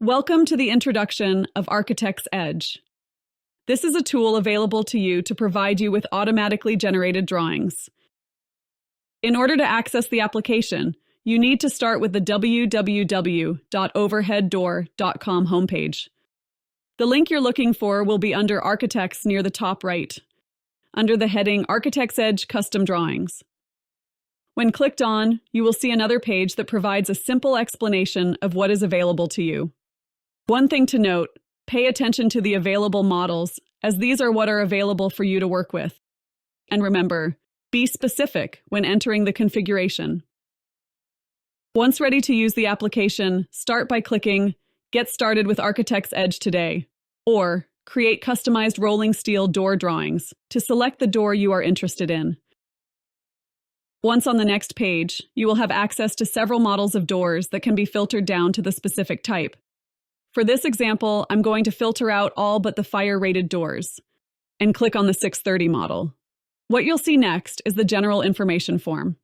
Welcome to the introduction of Architect's Edge. This is a tool available to you to provide you with automatically generated drawings. In order to access the application, you need to start with the www.overheaddoor.com homepage. The link you're looking for will be under Architects near the top right, under the heading Architect's Edge Custom Drawings. When clicked on, you will see another page that provides a simple explanation of what is available to you. One thing to note, pay attention to the available models, as these are what are available for you to work with. And remember, be specific when entering the configuration. Once ready to use the application, start by clicking Get Started with Architect's Edge today, or Create Customized Rolling Steel Door Drawings to select the door you are interested in. Once on the next page, you will have access to several models of doors that can be filtered down to the specific type. For this example, I'm going to filter out all but the fire-rated doors and click on the 630 model. What you'll see next is the general information form.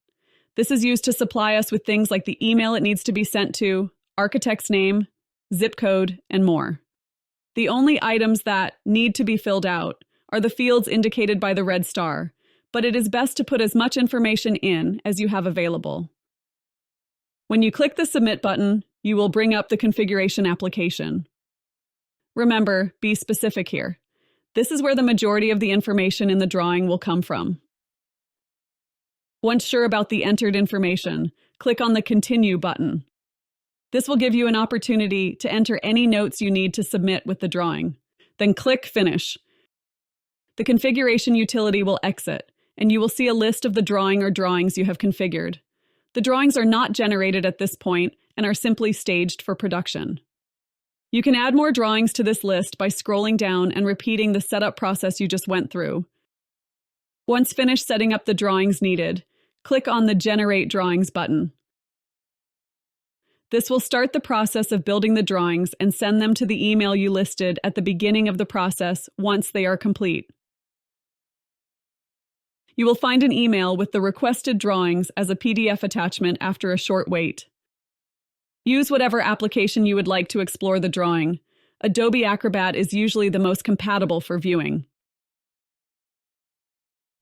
This is used to supply us with things like the email it needs to be sent to, architect's name, zip code, and more. The only items that need to be filled out are the fields indicated by the red star, but it is best to put as much information in as you have available. When you click the Submit button, you will bring up the configuration application. Remember, be specific here. This is where the majority of the information in the drawing will come from. Once sure about the entered information, click on the Continue button. This will give you an opportunity to enter any notes you need to submit with the drawing. Then click Finish. The configuration utility will exit, and you will see a list of the drawing or drawings you have configured. The drawings are not generated at this point and are simply staged for production. You can add more drawings to this list by scrolling down and repeating the setup process you just went through. Once finished setting up the drawings needed, click on the Generate Drawings button. This will start the process of building the drawings and send them to the email you listed at the beginning of the process once they are complete. You will find an email with the requested drawings as a PDF attachment after a short wait. Use whatever application you would like to explore the drawing. Adobe Acrobat is usually the most compatible for viewing.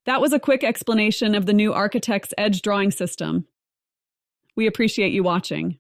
That was a quick explanation of the new Architect's Edge drawing system. We appreciate you watching.